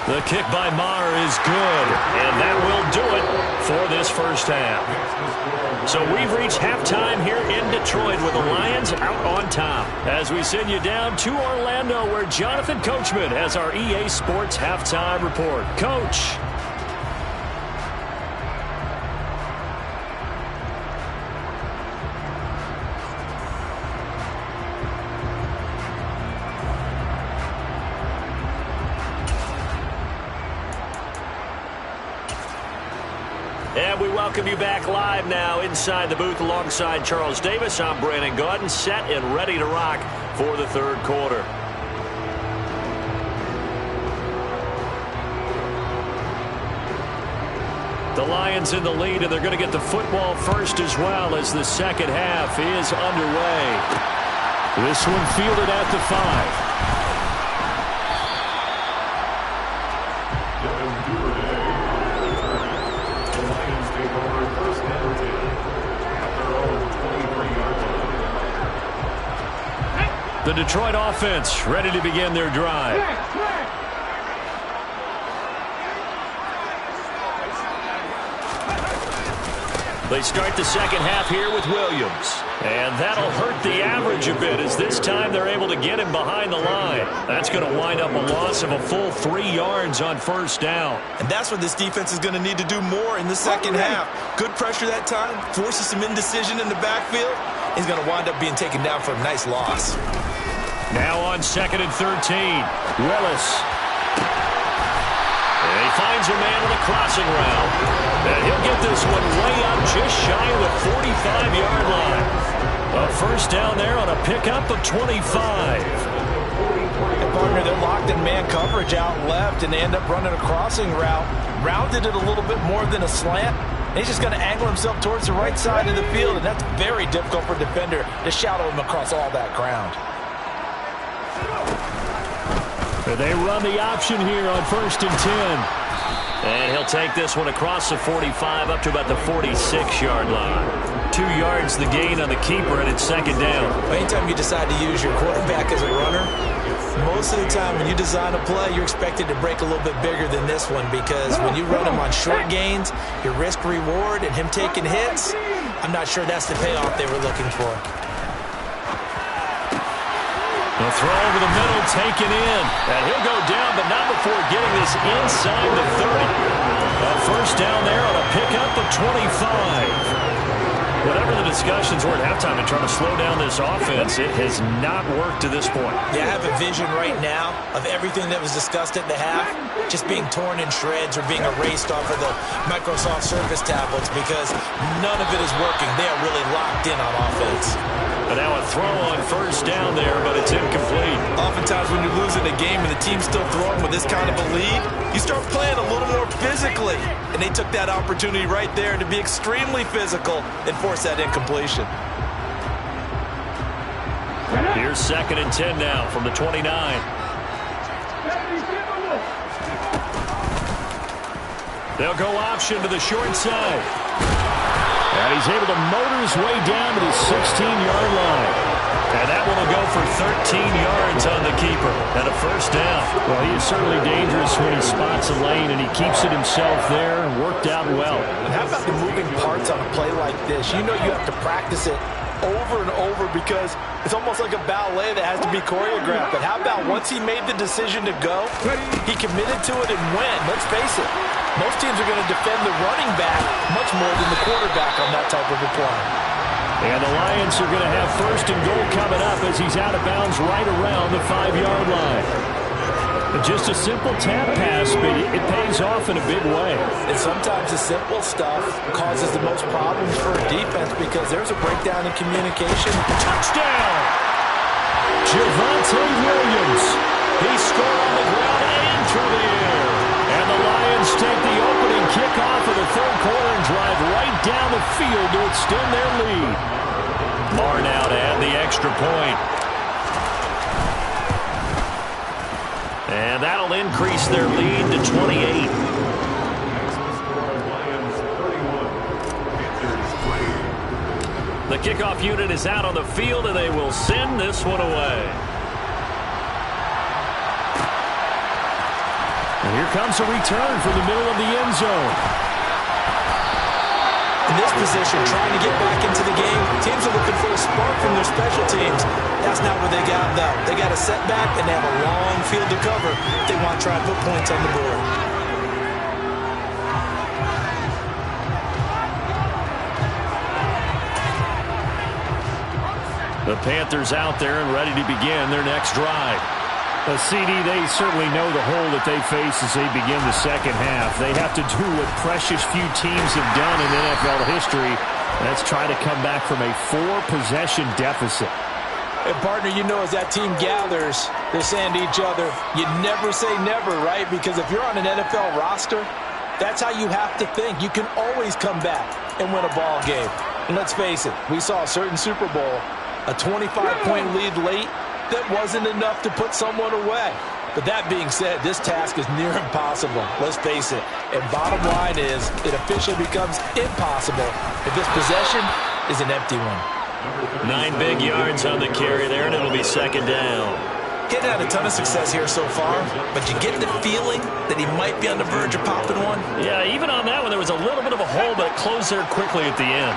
The kick by Maher is good, and that will do it for this first half. So we've reached halftime here in Detroit with the Lions out on top. As we send you down to Orlando, where Jonathan Coachman has our EA Sports halftime report. Coach. And we welcome you back live now inside the booth alongside Charles Davis. I'm Brandon Gaudin, set and ready to rock for the third quarter. The Lions in the lead, and they're going to get the football first as well as the second half is underway. This one fielded at the 5. The Detroit offense ready to begin their drive. They start the second half here with Williams. And that'll hurt the average a bit as this time they're able to get him behind the line. That's going to wind up a loss of a full 3 yards on first down. And that's what this defense is going to need to do more in the second half. Good pressure that time, forces some indecision in the backfield. He's going to wind up being taken down for a nice loss. Now on 2nd and 13, Willis. And he finds a man on the crossing route. And he'll get this one way up just shy of the 45-yard line. A first down there on a pickup of 25. And partner, they're locked in man coverage out left, and they end up running a crossing route. Rounded it a little bit more than a slant. And he's just going to angle himself towards the right side of the field, and that's very difficult for a defender to shadow him across all that ground. They run the option here on 1st and 10. And he'll take this one across the 45 up to about the 46-yard line. 2 yards the gain on the keeper, and it's second down. Anytime you decide to use your quarterback as a runner, most of the time when you design a play, you're expected to break a little bit bigger than this one, because when you run him on short gains, your risk-reward and him taking hits, I'm not sure that's the payoff they were looking for. The throw over the middle, taken in. And he'll go down, but not before getting this inside the 30. A first down there on a pickup of 25. Whatever the discussions were at halftime in trying to slow down this offense, it has not worked to this point. Yeah, I have a vision right now of everything that was discussed at the half just being torn in shreds or being erased off of the Microsoft Surface tablets, because none of it is working. They are really locked in on offense. But now a throw on first down there, but it's incomplete. Oftentimes when you're losing a game and the team's still throwing with this kind of a lead, you start playing a little more physically. And they took that opportunity right there to be extremely physical and force that incompletion. Here's 2nd and 10 now from the 29. They'll go option to the short side. And he's able to motor his way down to the 16-yard line. And that one will go for 13 yards on the keeper. And a first down. Well, he is certainly dangerous when he spots a lane, and he keeps it himself there and worked out well. And how about the moving parts on a play like this? You know you have to practice it over and over, because it's almost like a ballet that has to be choreographed. But how about once he made the decision to go, he committed to it and went. Let's face it, most teams are going to defend the running back much more than the quarterback on that type of a play. And the Lions are going to have 1st and goal coming up as he's out of bounds right around the 5-yard line. Just a simple tap pass, but it pays off in a big way. And sometimes the simple stuff causes the most problems for a defense, because there's a breakdown in communication. Touchdown! Javonte Williams. He scored on the ground and through the air. And the Lions take the opening kickoff of the third quarter and drive right down the field to extend their lead. Maher now to add the extra point. And that'll increase their lead to 28. The kickoff unit is out on the field, and they will send this one away. Here comes a return from the middle of the end zone. In this position, trying to get back into the game, teams are looking for a spark from their special teams. That's not what they got, though. They got a setback, and they have a long field to cover if they want to try and put points on the board. The Panthers out there and ready to begin their next drive. CD, they certainly know the hole that they face as they begin the second half. They have to do what precious few teams have done in NFL history. That's try to come back from a 4-possession deficit. And partner, you know, as that team gathers, they're saying to each other, you never say never, right? Because if you're on an NFL roster, that's how you have to think. You can always come back and win a ball game. And let's face it, we saw a certain Super Bowl, a 25-point lead late, that wasn't enough to put someone away. But that being said, this task is near impossible. Let's face it. And bottom line is, it officially becomes impossible if this possession is an empty one. 9 big yards on the carry there, and it'll be second down. Getting had a ton of success here so far, but you get the feeling that he might be on the verge of popping one. Yeah, even on that one, there was a little bit of a hole, but it closed there quickly at the end.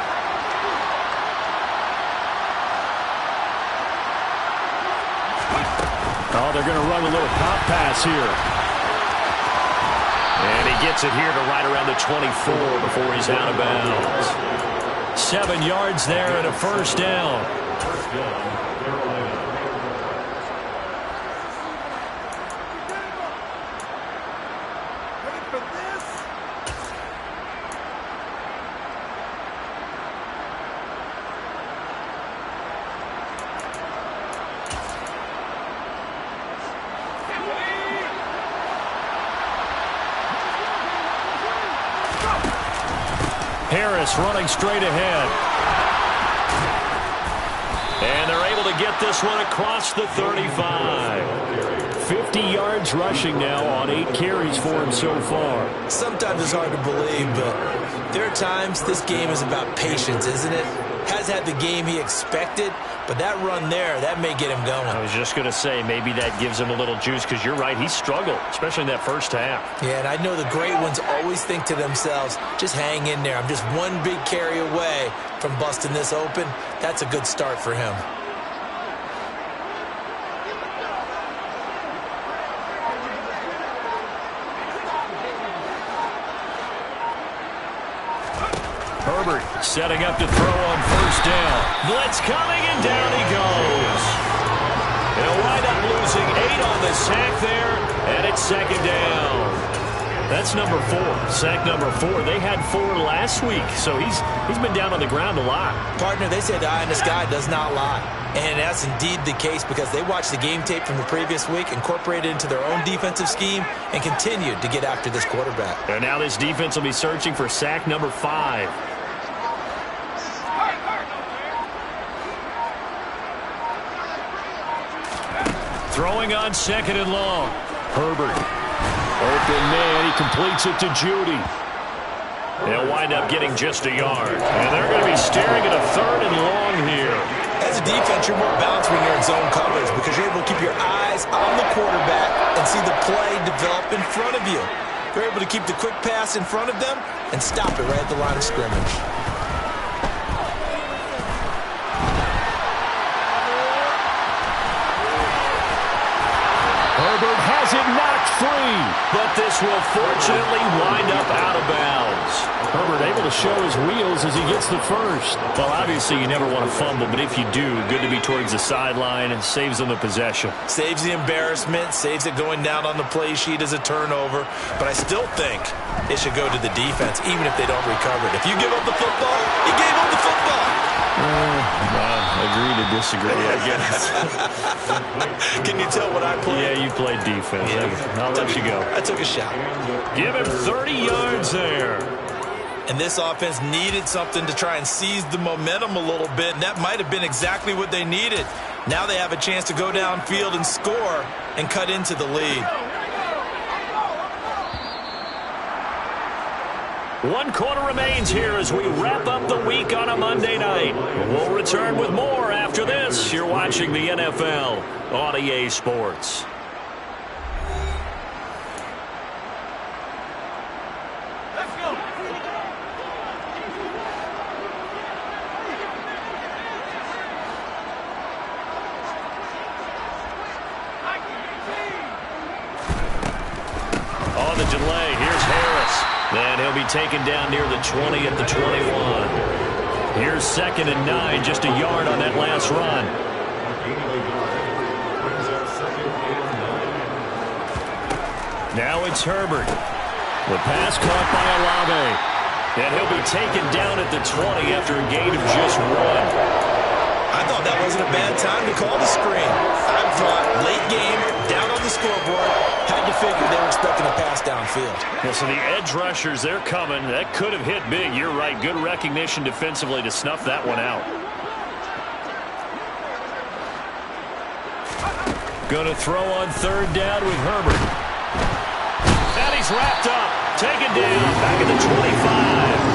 Oh, they're going to run a little pop pass here. And he gets it here to right around the 24 before he's out of bounds. 7 yards there and a first down. Harris running straight ahead. And they're able to get this one across the 35. 50 yards rushing now on 8 carries for him so far. Sometimes it's hard to believe, but there are times this game is about patience, isn't it? Has had the game he expected, but that run there, that may get him going. I was just going to say, maybe that gives him a little juice, because you're right, he struggled, especially in that first half. Yeah, and I know the great ones always think to themselves, just hang in there. I'm just one big carry away from busting this open. That's a good start for him. Herbert setting up to throw on first down. Blitz coming, and down he goes. They'll wind up losing 8 on the sack there, and it's second down. That's number 4. Sack number 4. They had 4 last week, so he's been down on the ground a lot. Partner, they say the eye in the sky does not lie. And that's indeed the case, because they watched the game tape from the previous week, incorporated it into their own defensive scheme, and continued to get after this quarterback. And now this defense will be searching for sack number 5. Throwing on second and long. Herbert. Open man. He completes it to Judy. They'll wind up getting just a yard. And they're going to be staring at a third and long here. As a defense, you're more balanced when you're in zone coverage, because you're able to keep your eyes on the quarterback and see the play develop in front of you. You're able to keep the quick pass in front of them and stop it right at the line of scrimmage. Herbert has it knocked free, but this will fortunately wind up out of bounds. Herbert able to show his wheels as he gets the first. Well, obviously you never want to fumble, but if you do, good to be towards the sideline, and saves them the possession. Saves the embarrassment, saves it going down on the play sheet as a turnover, but I still think it should go to the defense, even if they don't recover it. If you give up the football, you gave up the football. Agree to disagree, I guess. Can you tell what I played? Yeah, you played defense. Yeah. I'll let you go. I took a shot. Give him 30 yards there. And this offense needed something to try and seize the momentum a little bit, and that might have been exactly what they needed. Now they have a chance to go downfield and score and cut into the lead. 1 quarter remains here as we wrap up the week on a Monday night. We'll return with more after this. You're watching the NFL on EA Sports. the delay. Here's Harris. Then he'll be taken down near the 20 at the 21. Here's 2nd and 9, just a yard on that last run. Now it's Herbert. The pass caught by Olave. And he'll be taken down at the 20 after a gain of just 1. I thought that wasn't a bad time to call the screen. I thought late game, down on the scoreboard, had to figure they were expecting a pass downfield. Yeah, so the edge rushers, they're coming. That could have hit big. You're right. Good recognition defensively to snuff that one out. Going to throw on 3rd down with Herbert. And he's wrapped up. Taken down. Back at the 25.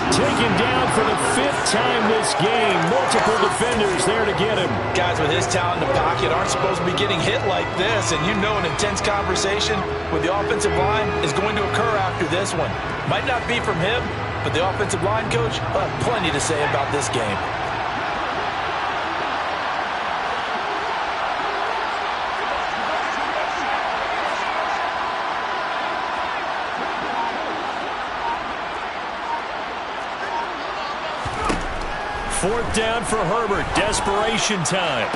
Taken down for the 5th time this game. Multiple defenders there to get him. Guys with his talent in the pocket aren't supposed to be getting hit like this, and you know an intense conversation with the offensive line is going to occur after this one. Might not be from him, but the offensive line coach will have plenty to say about this game. Fourth down for Herbert. Desperation time.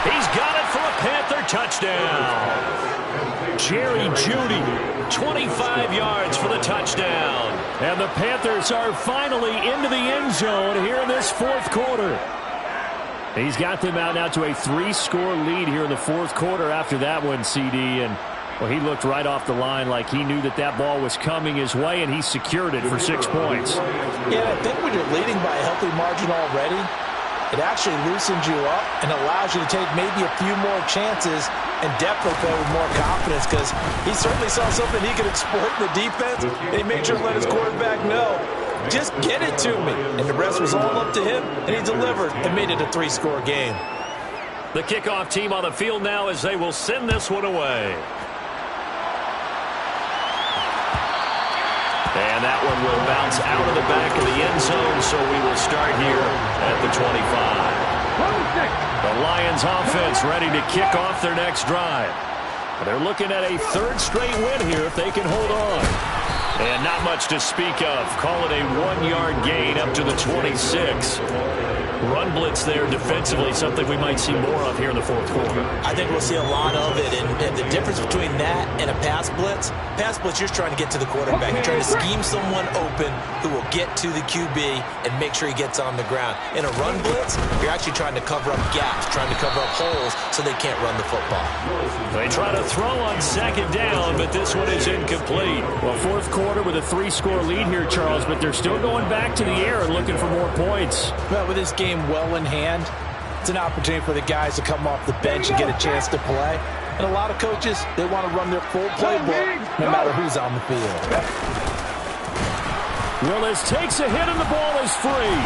He's got it for a Panther touchdown. Jerry Jeudy, 25 yards for the touchdown. And the Panthers are finally into the end zone here in this 4th quarter. He's got them out now to a 3-score lead here in the 4th quarter after that one, CD. And well, he looked right off the line like he knew that that ball was coming his way, and he secured it for 6 points. Yeah, I think when you're leading by a healthy margin already, it actually loosens you up and allows you to take maybe a few more chances and definitely play with more confidence, because he certainly saw something he could exploit in the defense, and he made sure to let his quarterback know, just get it to me. And the rest was all up to him, and he delivered and made it a 3-score game. The kickoff team on the field now as they will send this one away. And that one will bounce out of the back of the end zone, so we will start here at the 25. The Lions offense ready to kick off their next drive. They're looking at a 3rd straight win here if they can hold on. And not much to speak of. Call it a 1-yard gain up to the 26. Run blitz there defensively, something we might see more of here in the 4th quarter. I think we'll see a lot of it, and the difference between that and a pass blitz, you're trying to get to the quarterback. You're trying to scheme someone open who will get to the QB and make sure he gets on the ground. In a run blitz, you're actually trying to cover up gaps, trying to cover up holes so they can't run the football. They try to throw on 2nd down, but this one is incomplete. Well, 4th quarter with a 3-score lead here, Charles, but they're still going back to the air and looking for more points. Well, with this game well in hand, it's an opportunity for the guys to come off the bench and get a chance to play. And a lot of coaches, they want to run their full playbook no matter who's on the field. Willis takes a hit and the ball is free.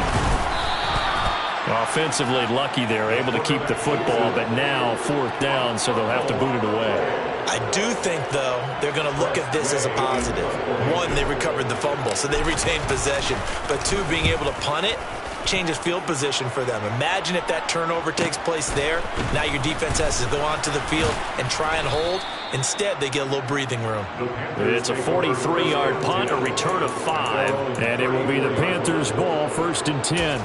Offensively lucky they're able to keep the football, but now 4th down, so they'll have to boot it away. I do think, though, they're going to look at this as a positive. 1, they recovered the fumble, so they retained possession. But 2, being able to punt it changes field position for them. Imagine if that turnover takes place there. Now your defense has to go onto the field and try and hold. Instead, they get a little breathing room. It's a 43-yard punt, a return of 5, and it will be the Panthers' ball, 1st and 10.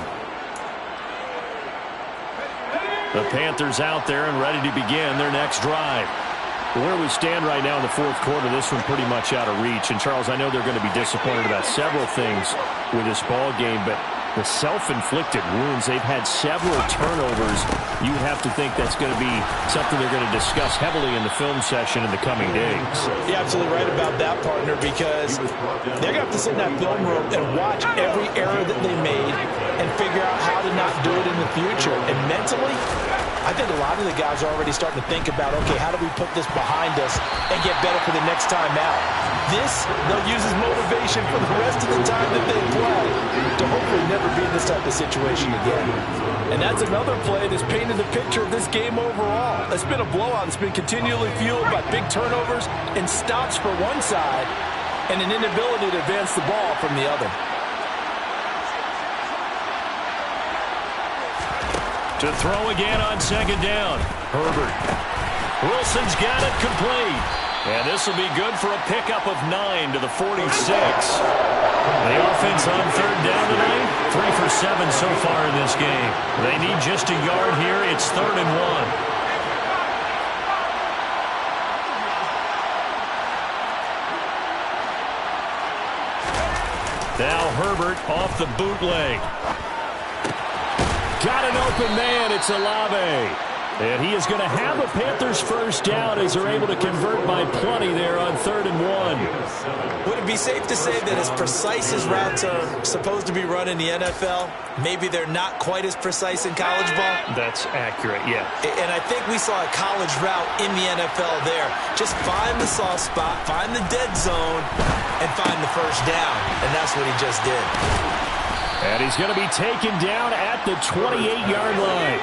The Panthers out there and ready to begin their next drive. Where we stand right now in the 4th quarter, this one pretty much out of reach. And, Charles, I know they're going to be disappointed about several things with this ball game, but the self-inflicted wounds, they've had several turnovers. You would have to think that's going to be something they're going to discuss heavily in the film session in the coming days. You're absolutely right about that, partner, because they're going to have to sit in that film room and watch every error that they made and figure out how to not do it in the future. And mentally, I think a lot of the guys are already starting to think about, okay, how do we put this behind us and get better for the next time out? This, they'll use as motivation for the rest of the time that they play to hopefully never be in this type of situation again. And that's another play that's painted the picture of this game overall. It's been a blowout. It's been continually fueled by big turnovers and stops for one side and an inability to advance the ball from the other. To throw again on 2nd down. Herbert. Wilson's got it complete. And this will be good for a pickup of 9 to the 46. The offense on third down tonight, 3 for 7 so far in this game. They need just a yard here. It's 3rd and 1. Now Herbert off the bootleg. Got an open man. It's Olave. And he is going to have a Panthers first down as they're able to convert by plenty there on 3rd and 1. Would it be safe to say that as precise as routes are supposed to be run in the NFL, maybe they're not quite as precise in college ball? That's accurate, yeah. And I think we saw a college route in the NFL there. Just find the soft spot, find the dead zone, and find the first down. And that's what he just did. And he's going to be taken down at the 28-yard line.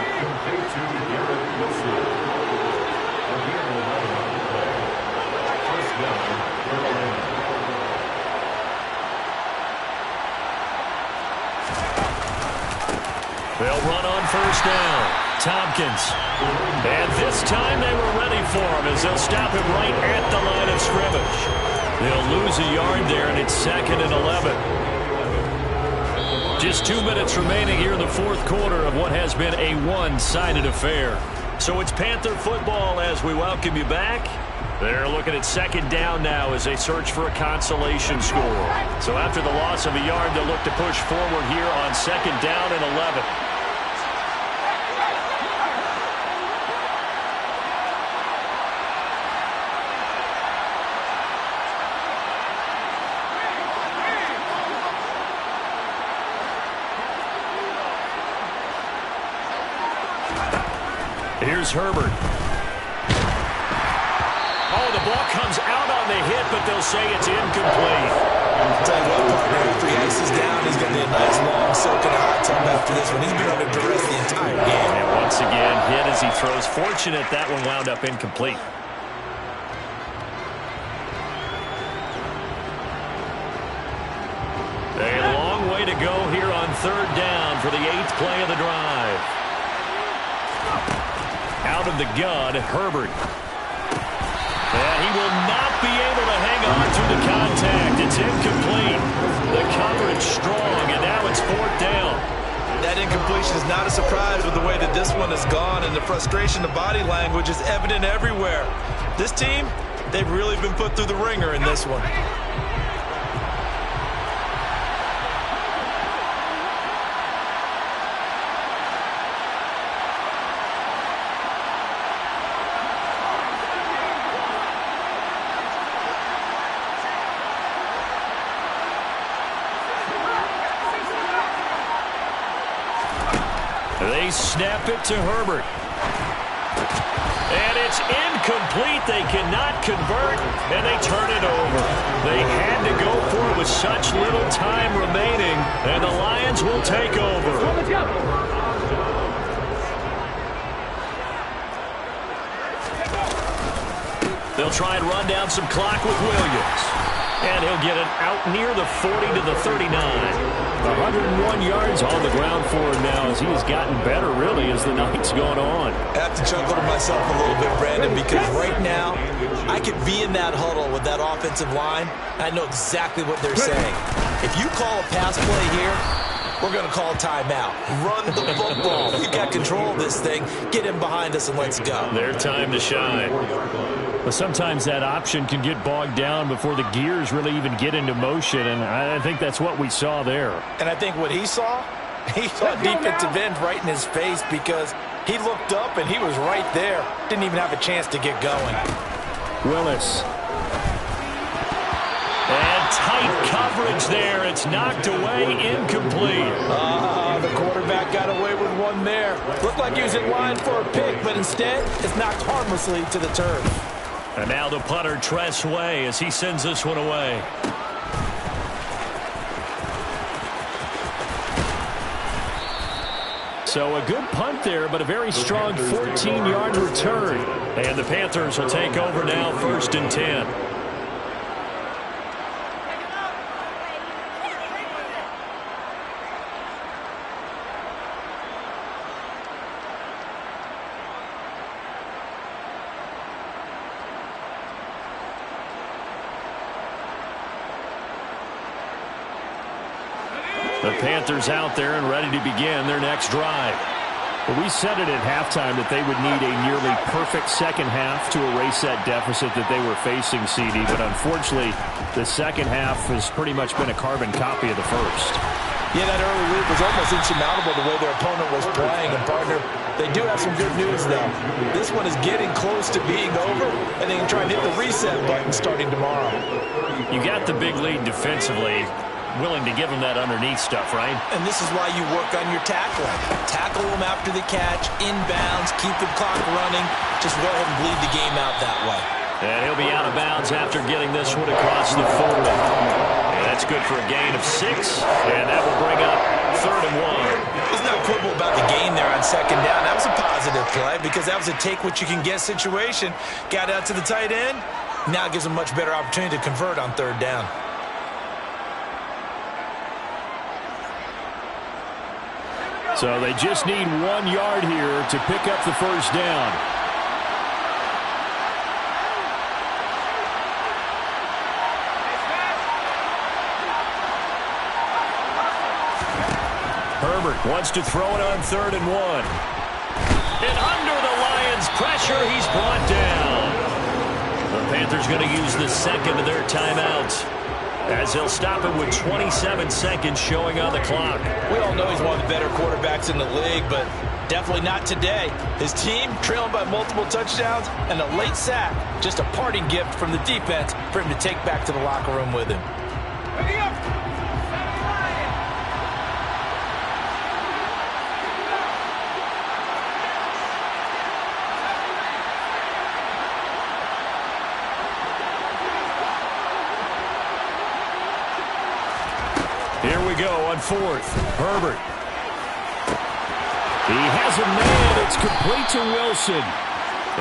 They'll run on first down. Tompkins. And this time they were ready for him as they'll stop him right at the line of scrimmage. They'll lose a yard there, and it's 2nd and 11. Just 2 minutes remaining here in the fourth quarter of what has been a one-sided affair. So it's Panther football as we welcome you back. They're looking at 2nd down now as they search for a consolation score. So after the loss of a yard, they'll look to push forward here on 2nd down and 11. Here's Herbert. Oh, the ball comes out on the hit, but they'll say it's incomplete. I'll tell you what, partner, after he ices down, he's going to need a nice long soak in a hot tub after this one. He's been under duress the entire game. And once again, hit as he throws. Fortunate that one wound up incomplete. A long way to go here on 3rd down for the 8th play of the drive. Out of the gun, Herbert. And he will not be able to hang on through the contact. It's incomplete. The coverage strong, and now it's 4th down. That incompletion is not a surprise with the way that this one has gone, and the frustration, the body language is evident everywhere. This team, they've really been put through the ringer in this one. They snap it to Herbert. And it's incomplete. They cannot convert, and they turn it over. They had to go for it with such little time remaining, and the Lions will take over. They'll try and run down some clock with Williams. And he'll get it out near the 40 to the 39. 101 yards on the ground for him now as he has gotten better, really, as the night's gone on. I have to chuckle to myself a little bit, Brandon, because right now I could be in that huddle with that offensive line. I know exactly what they're saying. If you call a pass play here, we're going to call timeout. Run the football. You got control of this thing. Get him behind us and let's go. Their time to shine. But sometimes that option can get bogged down before the gears really even get into motion, and I think that's what we saw there. And I think what he saw a defensive end right in his face because he looked up and he was right there. Didn't even have a chance to get going. Willis. And tight coverage there. It's knocked away, incomplete. The quarterback got away with one there. Looked like he was in line for a pick, but instead it's knocked harmlessly to the turf. And now the punter, Tress Way, as he sends this one away. So a good punt there, but a very strong 14-yard return. And the Panthers will take over now, 1st and 10. The Panthers out there and ready to begin their next drive. Well, we said it at halftime that they would need a nearly perfect second half to erase that deficit that they were facing, CD. But unfortunately, the second half has pretty much been a carbon copy of the first. Yeah, that early lead was almost insurmountable the way their opponent was playing. And, partner, they do have some good news, though. This one is getting close to being over, and they can try and hit the reset button starting tomorrow. You got the big lead defensively. Willing to give them that underneath stuff, right? And this is why you work on your tackling. Tackle them after the catch, inbounds, keep the clock running. Just go ahead and bleed the game out that way. And he'll be out of bounds after getting this one across the 40. And that's good for a gain of 6, and that will bring up 3rd and 1. Let's not quibble about the gain there on second down. That was a positive play because that was a take-what-you-can-get situation. Got out to the tight end. Now gives them much better opportunity to convert on 3rd down. So they just need 1 yard here to pick up the first down. Herbert wants to throw it on 3rd and 1. And under the Lions' pressure, he's brought down. The Panthers going to use the second of their timeouts, as they'll stop it with 27 seconds showing on the clock. We all know he's one of the better quarterbacks in the league, but definitely not today. His team trailing by multiple touchdowns and a late sack. Just a parting gift from the defense for him to take back to the locker room with him. Here we go on 4th. Herbert. He has a man. It's complete to Wilson.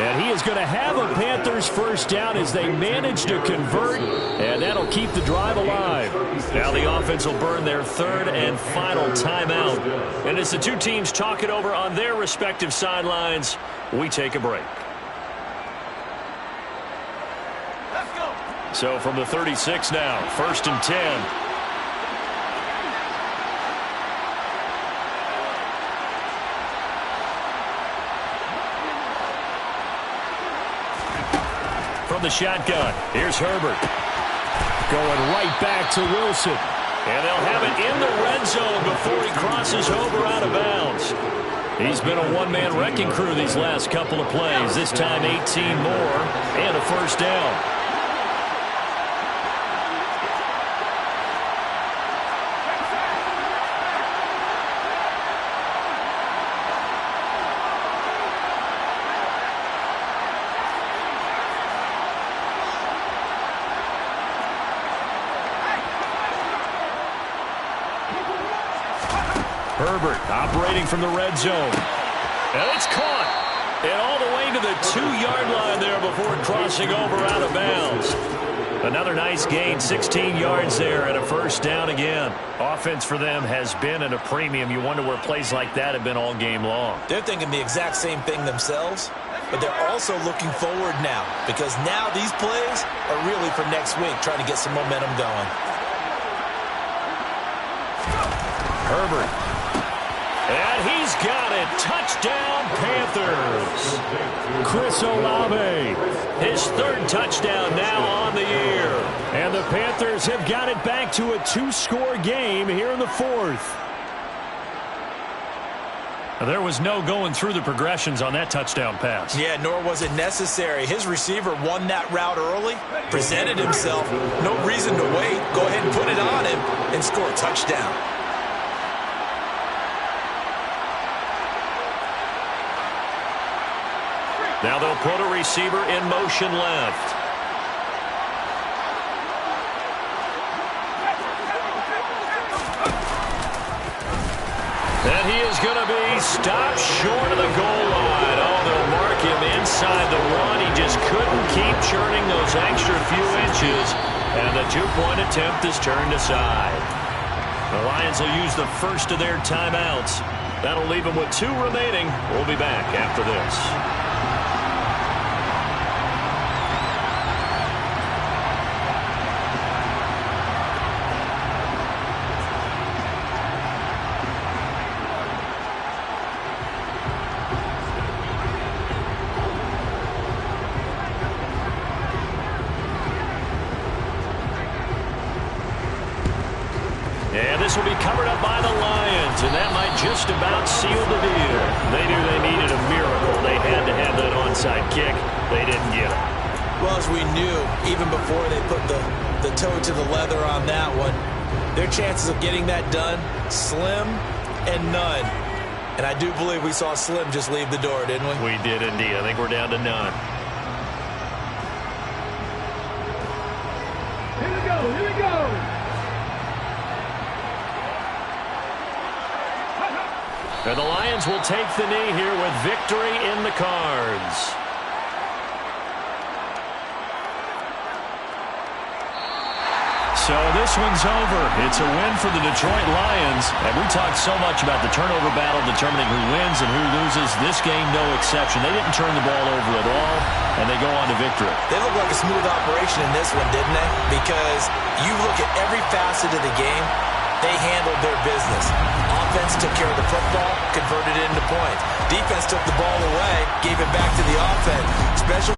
And he is going to have a Panthers first down as they manage to convert. And that'll keep the drive alive. Now the offense will burn their 3rd and final timeout. And as the two teams talk it over on their respective sidelines, we take a break. Let's go. So from the 36 now, 1st and 10. From the shotgun, here's Herbert. Going right back to Wilson. And they'll have it in the red zone before he crosses over out of bounds. He's been a one-man wrecking crew these last couple of plays. This time 18 more and a first down. Herbert operating from the red zone. And it's caught. And all the way to the 2-yard line there before crossing over out of bounds. Another nice gain, 16 yards there and a first down again. Offense for them has been at a premium. You wonder where plays like that have been all game long. They're thinking the exact same thing themselves, but they're also looking forward now because now these plays are really for next week, trying to get some momentum going. Herbert. And he's got it. Touchdown, Panthers. Chris Olave, his 3rd touchdown now on the year. And the Panthers have got it back to a 2-score game here in the 4th. There was no going through the progressions on that touchdown pass. Yeah, nor was it necessary. His receiver won that route early, presented himself. No reason to wait. Go ahead and put it on him and score a touchdown. Now they'll put a receiver in motion left. And he is going to be stopped short of the goal line. Oh, they'll mark him inside the 1. He just couldn't keep churning those extra few inches. And the 2-point attempt is turned aside. The Lions will use the first of their timeouts. That'll leave them with 2 remaining. We'll be back after this. covered up by the Lions, and that might just about seal the deal. They knew they needed a miracle. They had to have that onside kick. They didn't get it. Well, as we knew, even before they put the toe to the leather on that one, their chances of getting that done, slim and none. And I do believe we saw Slim just leave the door, didn't we? We did indeed. I think we're down to none. Here we go, here we go. And the Lions will take the knee here with victory in the cards. So this one's over. It's a win for the Detroit Lions. And we talked so much about the turnover battle determining who wins and who loses. This game, no exception. They didn't turn the ball over at all, and they go on to victory. They look like a smooth operation in this one, didn't they? Because you look at every facet of the game, they handled their business. Offense took care of the football, converted it into points. Defense took the ball away, gave it back to the offense. Special